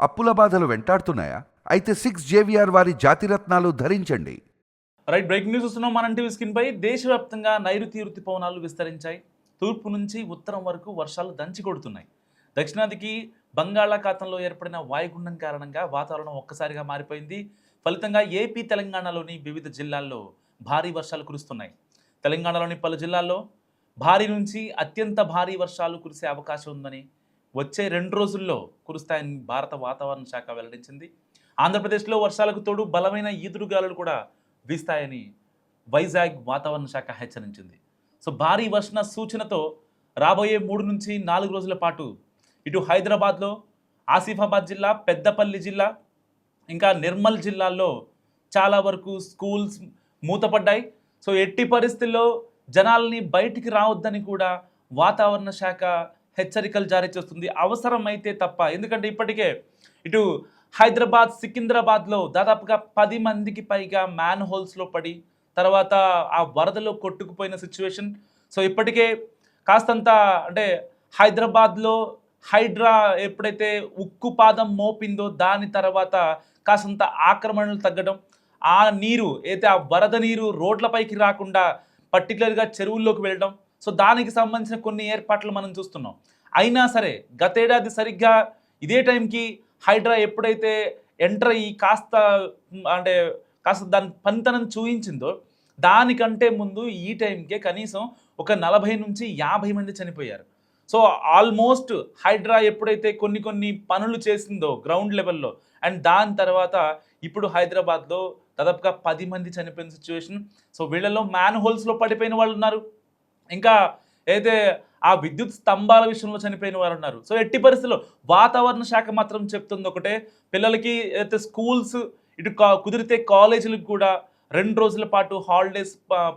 అప్పుల బాధలు వెంటాడుతున్నాయా? అయితే 6 JVR వారి జాతిరత్నాలు ధరించండి. రైట్, బ్రేకింగ్ న్యూస్ వస్తున్నాం. మన టీవీ స్క్రీన్ పై దేశవ్యాప్తంగా నైరుతి ఋతుపవనాలు విస్తరించాయి. తూర్పు నుంచి ఉత్తరం వరకు వర్షాలు దంచి కొడుతున్నాయి. దక్షిణాదికి బంగాళాఖాతంలో ఏర్పడిన వాయుగుండం కారణంగా వాతావరణం ఒక్కసారిగా మారిపోయింది. ఫలితంగా ఏపీ తెలంగాణలోని వివిధ జిల్లాల్లో భారీ వర్షాలు కురుస్తున్నాయి. తెలంగాణలోని పలు జిల్లాల్లో భారీ నుంచి అత్యంత భారీ వర్షాలు కురిసే అవకాశం ఉందని, వచ్చే 2 రోజుల్లో కురుస్తాయని భారత వాతావరణ శాఖ వెల్లడించింది. ఆంధ్రప్రదేశ్లో వర్షాలకు తోడు బలమైన ఈదురుగాలులు కూడా వీస్తాయని వైజాగ్ వాతావరణ శాఖ హెచ్చరించింది. సో భారీ వర్షణ సూచనతో రాబోయే 3 నుంచి 4 రోజుల పాటు ఇటు హైదరాబాద్లో, ఆసిఫాబాద్ జిల్లా, పెద్దపల్లి జిల్లా, ఇంకా నిర్మల్ జిల్లాల్లో చాలా వరకు స్కూల్స్ మూతపడ్డాయి. సో ఎట్టి పరిస్థితుల్లో జనాల్ని బయటికి రావద్దని కూడా వాతావరణ శాఖ హెచ్చరికలు జారీ చేస్తుంది, అవసరమైతే తప్ప. ఎందుకంటే ఇప్పటికే ఇటు హైదరాబాద్, సికింద్రాబాద్లో దాదాపుగా 10 మందికి పైగా మ్యాన్ హోల్స్లో పడి తర్వాత ఆ వరదలో కొట్టుకుపోయిన సిచ్యువేషన్. సో ఇప్పటికే కాస్తంత అంటే హైదరాబాద్లో హైడ్రా ఎప్పుడైతే ఉక్కు పాదం మోపిందో దాని తర్వాత కాసంత ఆక్రమణలు తగ్గడం, ఆ నీరు అయితే ఆ వరద నీరు రోడ్లపైకి రాకుండా పర్టికులర్గా చెరువుల్లోకి వెళ్ళడం, సో దానికి సంబంధించిన కొన్ని ఏర్పాట్లు మనం చూస్తున్నాం. అయినా సరే గతేడాది సరిగ్గా ఇదే టైంకి హైడ్రా ఎప్పుడైతే ఎంటర్ అయ్యి కాస్త దాని పనితనం చూయించిందో దానికంటే ముందు ఈ టైంకే కనీసం ఒక 40 నుంచి 50 మంది చనిపోయారు. సో ఆల్మోస్ట్ హైడ్రా ఎప్పుడైతే కొన్ని పనులు చేసిందో గ్రౌండ్ లెవెల్లో, అండ్ దాని తర్వాత ఇప్పుడు హైదరాబాద్లో దాదాపుగా 10 మంది చనిపోయిన సిచ్యువేషన్. సో వీళ్ళలో మ్యాన్ హోల్స్లో పడిపోయిన వాళ్ళు ఉన్నారు, ఇంకా అయితే ఆ విద్యుత్ స్తంభాల విషయంలో చనిపోయిన వారు ఉన్నారు. సో ఎట్టి పరిస్థితుల్లో వాతావరణ శాఖ మాత్రం చెప్తుంది ఒకటే, పిల్లలకి అయితే స్కూల్స్ ఇటు కుదిరితే కాలేజీలకు కూడా 2 రోజుల పాటు హాలిడేస్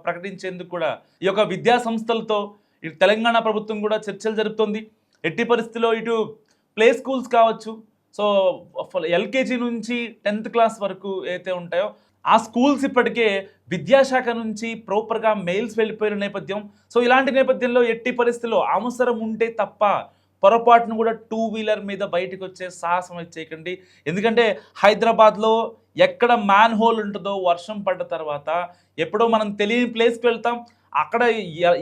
ప్రకటించేందుకు కూడా ఈ యొక్క విద్యా సంస్థలతో ఇటు తెలంగాణ ప్రభుత్వం కూడా చర్చలు జరుపుతుంది. ఎట్టి పరిస్థితుల్లో ఇటు ప్లే స్కూల్స్ కావచ్చు, సో ఎల్కేజీ నుంచి 10th క్లాస్ వరకు అయితే ఉంటాయో ఆ స్కూల్స్ ఇప్పటికే విద్యాశాఖ నుంచి ప్రాపర్గా మెయిల్స్ వెళ్ళిపోయిన నేపథ్యం. సో ఇలాంటి నేపథ్యంలో ఎట్టి పరిస్థితుల్లో అవసరం ఉంటే తప్ప పొరపాటును కూడా 2 వీలర్ మీద బయటకు వచ్చే సాహసం చేయకండి. ఎందుకంటే హైదరాబాద్లో ఎక్కడ మ్యాన్ హోల్ ఉంటుందో వర్షం పడ్డ తర్వాత ఎప్పుడో మనం తెలియని ప్లేస్కి వెళ్తాం, అక్కడ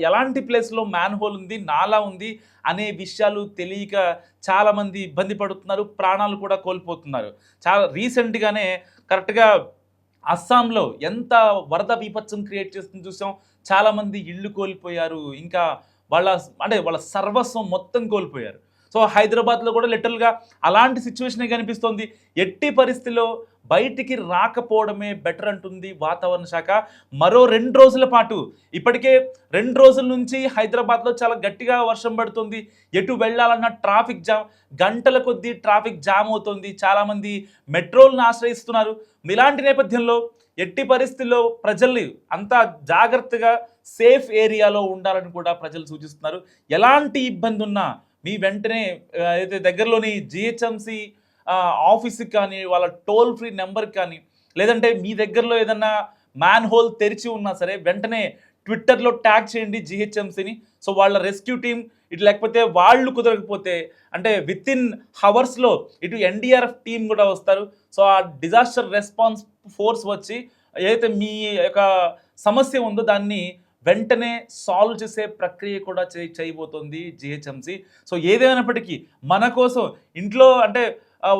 ఎలాంటి ప్లేస్లో మ్యాన్ హోల్ ఉంది, నాలా ఉంది అనే విషయాలు తెలియక చాలామంది ఇబ్బంది పడుతున్నారు, ప్రాణాలు కూడా కోల్పోతున్నారు. చాలా రీసెంట్గానే కరెక్ట్గా అస్సాంలో ఎంత వరద బీభత్సం క్రియేట్ చేస్తుంది చూసాం. చాలామంది ఇళ్ళు కోల్పోయారు, ఇంకా వాళ్ళ సర్వస్వం మొత్తం కోల్పోయారు. సో హైదరాబాద్లో కూడా లిటరల్గా అలాంటి సిచ్యువేషనే కనిపిస్తోంది. ఎట్టి పరిస్థితిలో బయటికి రాకపోవడమే బెటర్ అంటుంది వాతావరణ శాఖ. మరో 2 రోజుల పాటు, ఇప్పటికే 2 రోజుల నుంచి హైదరాబాద్లో చాలా గట్టిగా వర్షం పడుతుంది. ఎటు వెళ్ళాలన్న ట్రాఫిక్ జామ్, గంటల కొద్దీ ట్రాఫిక్ జామ్ అవుతుంది. చాలామంది మెట్రోలను ఆశ్రయిస్తున్నారు. ఇలాంటి నేపథ్యంలో ఎట్టి పరిస్థితుల్లో ప్రజల్ని అంతా జాగ్రత్తగా సేఫ్ ఏరియాలో ఉండాలని కూడా ప్రజలు సూచిస్తున్నారు. ఎలాంటి ఇబ్బంది ఉన్నా మీ వెంటనే అయితే దగ్గరలోని జిహెచ్ఎంసి ఆఫీస్కి కానీ, వాళ్ళ టోల్ ఫ్రీ నెంబర్కి కానీ, లేదంటే మీ దగ్గరలో ఏదన్నా మ్యాన్ హోల్ తెరిచి ఉన్నా సరే వెంటనే ట్విట్టర్లో ట్యాగ్ చేయండి జిహెచ్ఎంసిని. సో వాళ్ళ రెస్క్యూ టీం ఇటు, లేకపోతే వాళ్ళు కుదరకపోతే అంటే విత్ ఇన్ హవర్స్లో ఇటు ఎన్డీఆర్ఎఫ్ టీం కూడా వస్తారు. సో ఆ డిజాస్టర్ రెస్పాన్స్ ఫోర్స్ వచ్చి ఏదైతే మీ యొక్క సమస్య ఉందో దాన్ని వెంటనే సాల్వ్ చేసే ప్రక్రియ కూడా చేయబోతోంది జిహెచ్ఎంసి. సో ఏదేమైనప్పటికీ మన కోసం ఇంట్లో అంటే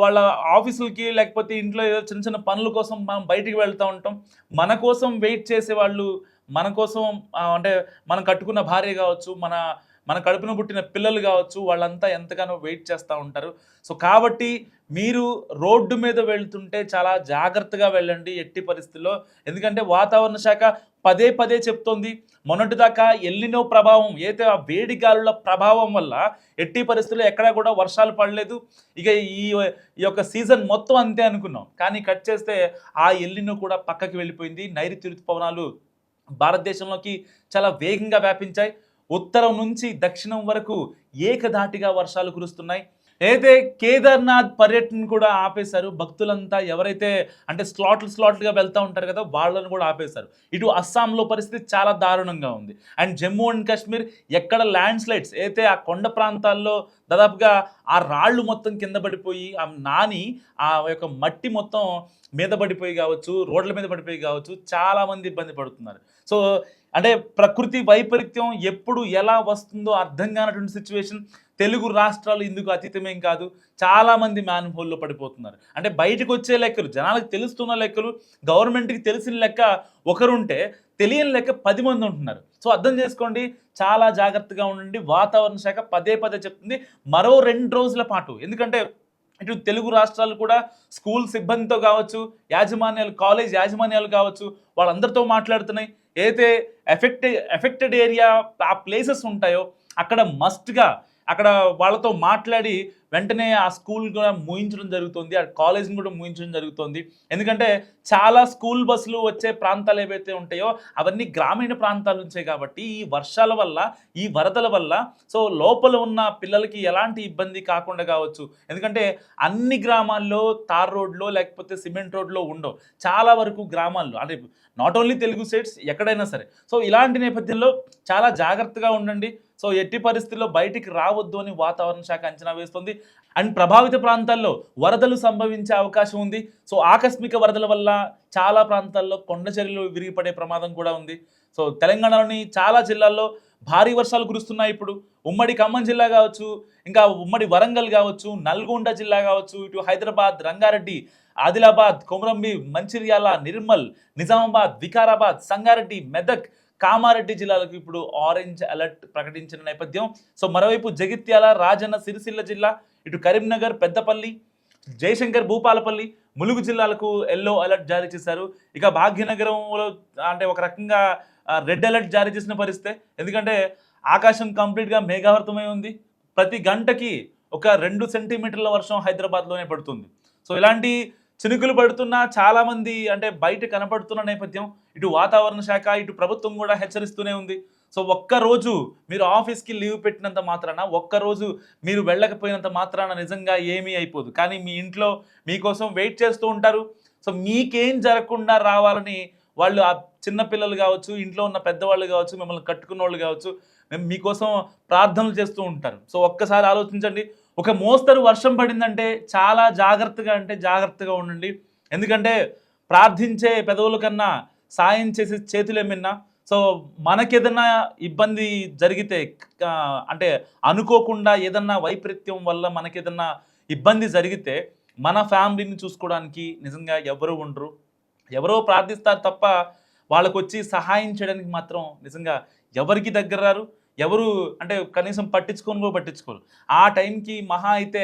వాళ్ళ ఆఫీసులకి లేకపోతే ఇంట్లో ఏదో చిన్న పనుల కోసం మనం బయటికి వెళ్తూ ఉంటాం. మన కోసం వెయిట్ చేసే వాళ్ళు, మన కోసం అంటే మనం కట్టుకున్న భార్య కావచ్చు, మన కడుపున పుట్టిన పిల్లలు కావచ్చు, వాళ్ళంతా ఎంతగానో వెయిట్ చేస్తూ ఉంటారు. సో కాబట్టి మీరు రోడ్డు మీద వెళ్తుంటే చాలా జాగ్రత్తగా వెళ్ళండి ఎట్టి పరిస్థితుల్లో. ఎందుకంటే వాతావరణ శాఖ పదే చెప్తోంది, మొన్నటిదాకా ఎల్నినో ప్రభావం, అయితే ఆ వేడి గాలుల ప్రభావం వల్ల ఎట్టి పరిస్థితుల్లో ఎక్కడా కూడా వర్షాలు పడలేదు. ఇక ఈ యొక్క సీజన్ మొత్తం అంతే అనుకున్నాం, కానీ కట్ చేస్తే ఆ ఎల్నినో కూడా పక్కకి వెళ్ళిపోయింది. నైరుతి ఋతుపవనాలు భారతదేశంలోకి చాలా వేగంగా వ్యాపించాయి. ఉత్తరం నుంచి దక్షిణం వరకు ఏకధాటిగా వర్షాలు కురుస్తున్నాయి. అయితే కేదార్నాథ్ పర్యటన కూడా ఆపేశారు. భక్తులంతా ఎవరైతే అంటే స్లాట్లుగా వెళ్తా ఉంటారు కదా! వాళ్ళని కూడా ఆపేశారు. ఇటు అస్సాంలో పరిస్థితి చాలా దారుణంగా ఉంది. అండ్ జమ్మూ అండ్ కాశ్మీర్ ఎక్కడ ల్యాండ్ స్లైడ్స్ అయితే ఆ కొండ ప్రాంతాల్లో దాదాపుగా ఆ రాళ్ళు మొత్తం కింద పడిపోయి, ఆ యొక్క మట్టి మొత్తం మీద పడిపోయి కావచ్చు, రోడ్ల మీద పడిపోయి కావచ్చు, చాలామంది ఇబ్బంది పడుతున్నారు. సో, అంటే ప్రకృతి వైపరీత్యం ఎప్పుడు ఎలా వస్తుందో అర్థం కానటువంటి సిచ్యువేషన్. తెలుగు రాష్ట్రాలు ఇందుకు అతీతమేం కాదు. చాలామంది మ్యాన్ హోల్‌లో పడిపోతున్నారు. అంటే బయటకొచ్చే లెక్కలు, జనాలకు తెలుస్తున్న లెక్కలు, గవర్నమెంట్‌కి తెలిసిన లెక్క ఒకరుంటే, తెలియని లెక్క 10 మంది ఉంటున్నారు. సో, అర్థం చేసుకోండి. చాలా జాగ్రత్తగా ఉండండి. వాతావరణ శాఖ పదే పదే చెప్తుంది. మరో 2 రోజుల పాటు. ఎందుకంటే ఇటు తెలుగు రాష్ట్రాలు కూడా స్కూల్ సిబ్బందితో కావచ్చు, కాలేజ్ యాజమాన్యాలు కావచ్చు, వాళ్ళందరితో మాట్లాడుతున్నాయి. ఏదైతే ఎఫెక్టెడ్ ఏరియా ఆ ప్లేసెస్ ఉంటాయో అక్కడ మస్ట్‌గా అక్కడ వాళ్ళతో మాట్లాడి వెంటనే ఆ స్కూల్ కూడా మూయించడం జరుగుతుంది. ఆ కాలేజ్‌ని కూడా మూయించడం జరుగుతుంది. ఎందుకంటే చాలా స్కూల్ బస్సులు వచ్చే ప్రాంతాలు ఏవైతే ఉంటాయో అవన్నీ గ్రామీణ ప్రాంతాల నుంచే కాబట్టి ఈ వర్షాల వల్ల, ఈ వరదల వల్ల సో లోపల ఉన్న పిల్లలకి ఎలాంటి ఇబ్బంది కాకుండా కావచ్చు. ఎందుకంటే అన్ని గ్రామాల్లో తార్ రోడ్‌లో లేకపోతే సిమెంట్ రోడ్‌లో ఉండవు. చాలా వరకు గ్రామాల్లో అంటే నాట్ ఓన్లీ తెలుగు స్టేట్స్ ఎక్కడైనా సరే. సో ఇలాంటి నేపథ్యంలో చాలా జాగ్రత్తగా ఉండండి. సో ఎట్టి పరిస్థితుల్లో బయటికి రావద్దు అని వాతావరణ శాఖ అంచనా వేస్తుంది. అండ్ ప్రభావిత ప్రాంతాల్లో వరదలు సంభవించే అవకాశం ఉంది. సో ఆకస్మిక వరదల వల్ల చాలా ప్రాంతాల్లో కొండ చర్యలు విరిగిపడే ప్రమాదం కూడా ఉంది. సో తెలంగాణలోని చాలా జిల్లాల్లో భారీ వర్షాలు కురుస్తున్నాయి ఇప్పుడు. ఉమ్మడి ఖమ్మం జిల్లా కావచ్చు, ఇంకా ఉమ్మడి వరంగల్ కావచ్చు, నల్గొండ జిల్లా కావచ్చు, ఇటు హైదరాబాద్, రంగారెడ్డి, ఆదిలాబాద్, కొమరంభి, మంచిర్యాల, నిర్మల్, నిజామాబాద్, వికారాబాద్, సంగారెడ్డి, మెదక్, కామారెడ్డి జిల్లాలకు ఇప్పుడు ఆరెంజ్ అలర్ట్ ప్రకటించిన నేపథ్యం. సో మరోవైపు జగిత్యాల, రాజన్న సిరిసిల్ల జిల్లా, ఇటు కరీంనగర్, పెద్దపల్లి, జయశంకర్, భూపాలపల్లి, ములుగు జిల్లాలకు ఎల్లో అలర్ట్ జారీ చేశారు. ఇక భాగ్యనగరంలో అంటే ఒక రకంగా రెడ్ అలర్ట్ జారీ చేసిన పరిస్థితే. ఎందుకంటే ఆకాశం కంప్లీట్గా మేఘావృతమై ఉంది. ప్రతి గంటకి ఒక 2 సెంటీమీటర్ల వర్షం హైదరాబాద్లోనే పడుతుంది. సో ఇలాంటి చినుకులు పడుతున్నా చాలామంది అంటే బయట కనపడుతున్న నేపథ్యం. ఇటు వాతావరణ శాఖ, ఇటు ప్రభుత్వం కూడా హెచ్చరిస్తూనే ఉంది. సో ఒక్కరోజు మీరు ఆఫీస్కి లీవ్ పెట్టినంత మాత్రాన, ఒక్కరోజు మీరు వెళ్ళకపోయినంత మాత్రాన నిజంగా ఏమీ అయిపోదు. కానీ మీ ఇంట్లో మీకోసం వెయిట్ చేస్తూ ఉంటారు. సో మీకేం జరగకుండా రావాలని వాళ్ళు ఆ చిన్న పిల్లలు కావచ్చు, ఇంట్లో ఉన్న పెద్దవాళ్ళు కావచ్చు, మిమ్మల్ని కట్టుకున్న వాళ్ళు కావచ్చు, మీకోసం ప్రార్థనలు చేస్తూ ఉంటారు. సో ఒక్కసారి ఆలోచించండి. ఒక మోస్తరు వర్షం పడిందంటే చాలా జాగ్రత్తగా ఉండండి. ఎందుకంటే ప్రార్థించే పెదవుల కన్నా సాయం చేసే చేతులే మిన్న. సో మనకేదన్నా ఇబ్బంది జరిగితే అంటే అనుకోకుండా ఏదన్నా వైపరీత్యం వల్ల మనకేదన్నా ఇబ్బంది జరిగితే మన ఫ్యామిలీని చూసుకోవడానికి నిజంగా ఎవరు ఉండరు. ఎవరో ప్రార్థిస్తారు తప్ప వాళ్ళకొచ్చి సహాయం చేయడానికి మాత్రం నిజంగా ఎవరికి దగ్గర రారు. ఎవరు అంటే కనీసం పట్టించుకోరు. ఆ టైంకి మహా అయితే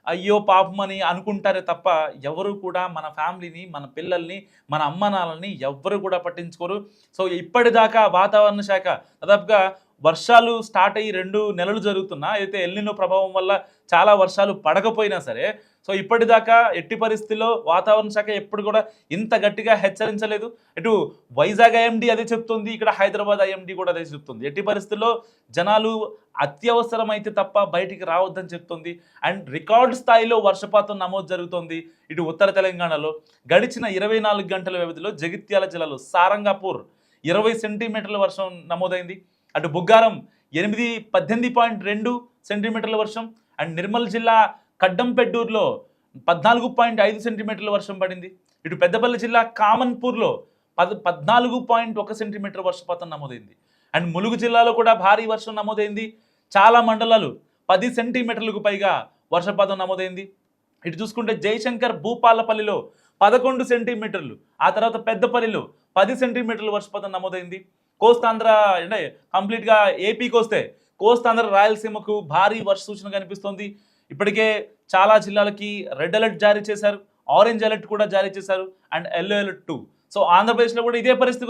అయ్యో పాపం అని అనుకుంటారే తప్ప ఎవరు కూడా మన ఫ్యామిలీని, మన పిల్లల్ని, మన అమ్మ నాన్నల్ని ఎవ్వరు కూడా పట్టించుకోరు. సో ఇప్పటిదాకా వాతావరణ శాఖ దాదాపుగా వర్షాలు స్టార్ట్ అయ్యి 2 నెలలు జరుగుతున్నా అయితే ఎల్నినో ప్రభావం వల్ల చాలా వర్షాలు పడకపోయినా సరే సో ఇప్పటిదాకా ఎట్టి పరిస్థితుల్లో వాతావరణ శాఖ ఎప్పుడు కూడా ఇంత గట్టిగా హెచ్చరించలేదు. ఇటు వైజాగ్ ఐఎండీ అదే చెప్తుంది, ఇక్కడ హైదరాబాద్ ఐఎండీ కూడా అదే చెప్తుంది. ఎట్టి పరిస్థితుల్లో జనాలు అత్యవసరమైతే తప్ప బయటికి రావద్దని చెప్తుంది. అండ్ రికార్డు స్థాయిలో వర్షపాతం నమోదు జరుగుతోంది ఇటు ఉత్తర తెలంగాణలో. గడిచిన 24 గంటల వ్యవధిలో జగిత్యాల జిల్లాలో సారంగాపూర్ 20 సెంటీమీటర్ల వర్షం నమోదైంది. అటు బుగ్గారం 18.2 సెంటీమీటర్ల వర్షం. అండ్ నిర్మల్ జిల్లా కడ్డంపెడ్డూరులో 14.5 సెంటీమీటర్ల వర్షం పడింది. ఇటు పెద్దపల్లి జిల్లా కామన్పూర్లో 14.1 సెంటీమీటర్ వర్షపాతం నమోదైంది. అండ్ ములుగు జిల్లాలో కూడా భారీ వర్షం నమోదైంది. చాలా మండలాలు 10 సెంటీమీటర్లకు పైగా వర్షపాతం నమోదైంది. ఇటు చూసుకుంటే జయశంకర్, భూపాలపల్లిలో 11 సెంటీమీటర్లు, ఆ తర్వాత పెద్దపల్లిలో 10 సెంటీమీటర్ల వర్షపాతం నమోదైంది. కోస్తాంధ్ర అంటే కంప్లీట్గా ఏపీకి వస్తే కోస్తాంధ్ర, రాయలసీమకు భారీ వర్ష సూచన కనిపిస్తోంది. ఇప్పటికే చాలా జిల్లాలకి రెడ్ అలర్ట్ జారీ చేశారు, ఆరెంజ్ అలర్ట్ కూడా జారీ చేశారు, అండ్ ఎల్లో అలర్ట్ 2. సో ఆంధ్రప్రదేశ్లో కూడా ఇదే పరిస్థితి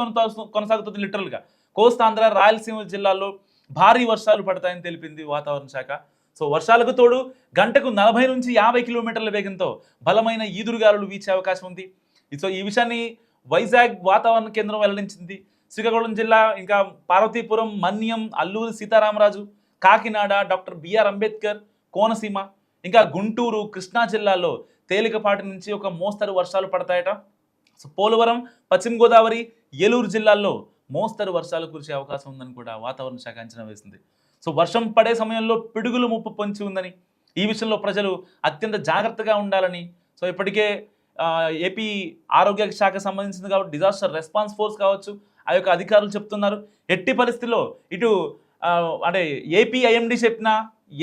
కొనసాగుతుంది. లిటరల్గా కోస్తాంధ్ర, రాయలసీమ జిల్లాల్లో భారీ వర్షాలు పడతాయని తెలిపింది వాతావరణ శాఖ. సో వర్షాలకు తోడు గంటకు 40 నుంచి 50 కిలోమీటర్ల వేగంతో బలమైన ఈదురుగాలులు వీచే అవకాశం ఉంది. సో ఈ విషయాన్ని వైజాగ్ వాతావరణ కేంద్రం వెల్లడించింది. శ్రీకాకుళం జిల్లా, ఇంకా పార్వతీపురం, మన్యం, అల్లూరి సీతారామరాజు, కాకినాడ, డాక్టర్ బిఆర్ అంబేద్కర్, కోనసీమ, ఇంకా గుంటూరు, కృష్ణా జిల్లాల్లో తేలికపాటి నుంచి ఒక మోస్తరు వర్షాలు పడతాయట. సో పోలవరం, పశ్చిమ గోదావరి, ఏలూరు జిల్లాల్లో మోస్తరు వర్షాలు కురిసే అవకాశం ఉందని కూడా వాతావరణ శాఖ అంచనా వేసింది. సో వర్షం పడే సమయంలో పిడుగులు ముప్పు పొంచి ఉందని, ఈ విషయంలో ప్రజలు అత్యంత జాగ్రత్తగా ఉండాలని, సో ఇప్పటికే ఏపీ ఆరోగ్య శాఖకు సంబంధించింది కాబట్టి డిజాస్టర్ రెస్పాన్స్ ఫోర్స్ కావచ్చు, ఆ యొక్క అధికారులు చెప్తున్నారు. ఎట్టి పరిస్థితుల్లో ఇటు అంటే ఏపీ ఐఎండి చెప్పినా,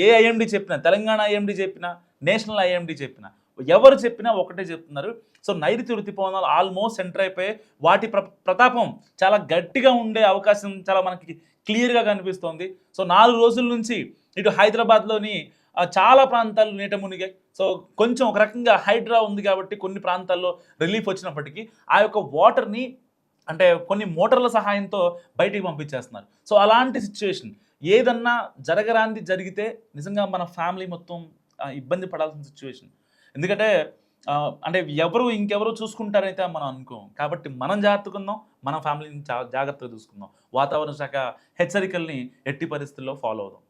ఏ ఐఎండి చెప్పినా, తెలంగాణ ఐఎండి చెప్పినా, నేషనల్ ఐఎండి చెప్పినా, ఎవరు చెప్పినా ఒకటే చెప్తున్నారు. సో నైరుతి ఋతుపవనాలు ఆల్మోస్ట్ ఎంటర్ అయిపోయి వాటి ప్రతాపం చాలా గట్టిగా ఉండే అవకాశం చాలా మనకి క్లియర్గా కనిపిస్తోంది. సో 4 రోజుల నుంచి ఇటు హైదరాబాద్లోని చాలా ప్రాంతాలు నీట మునిగాయి. సో కొంచెం ఒక రకంగా హైడ్రా ఉంది కాబట్టి కొన్ని ప్రాంతాల్లో రిలీఫ్ వచ్చినప్పటికీ ఆ యొక్క వాటర్ని అంటే కొన్ని మోటార్ల సహాయంతో బయటికి పంపించేస్తున్నారు. సో అలాంటి సిచ్యువేషన్ ఏదన్నా జరగరాంది జరిగితే నిజంగా మన ఫ్యామిలీ మొత్తం ఇబ్బంది పడాల్సిన సిచ్యువేషన్. ఎందుకంటే అంటే ఇంకెవరు చూసుకుంటారైతే మనం అనుకోం. కాబట్టి మనం జాగ్రత్తగా ఉందాం, మన ఫ్యామిలీని జాగ్రత్తగా చూసుకుందాం. వాతావరణ శాఖ హెచ్చరికల్ని ఎట్టి పరిస్థితుల్లో ఫాలో అవుదాం.